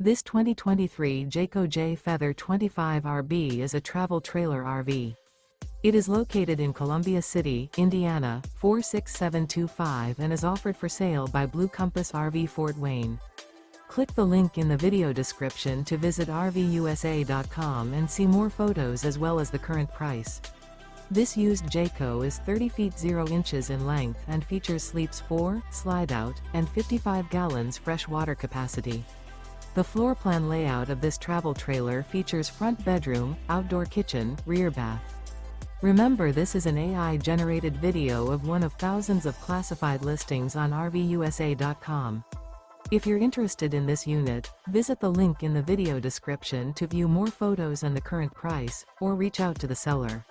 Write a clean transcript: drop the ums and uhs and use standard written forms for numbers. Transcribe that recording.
This 2023 Jayco Jay Feather 25RB is a travel trailer RV. It is located in Columbia City, Indiana, 46725 and is offered for sale by Blue Compass RV Fort Wayne. Click the link in the video description to visit RVUSA.com and see more photos as well as the current price. This used Jayco is 30 feet 0 inches in length and features sleeps 4, Slideout, and 55 gallons fresh water capacity. The floor plan layout of this travel trailer features front bedroom, outdoor kitchen, rear bath. Remember, this is an AI-generated video of one of thousands of classified listings on RVUSA.com. If you're interested in this unit, visit the link in the video description to view more photos and the current price, or reach out to the seller.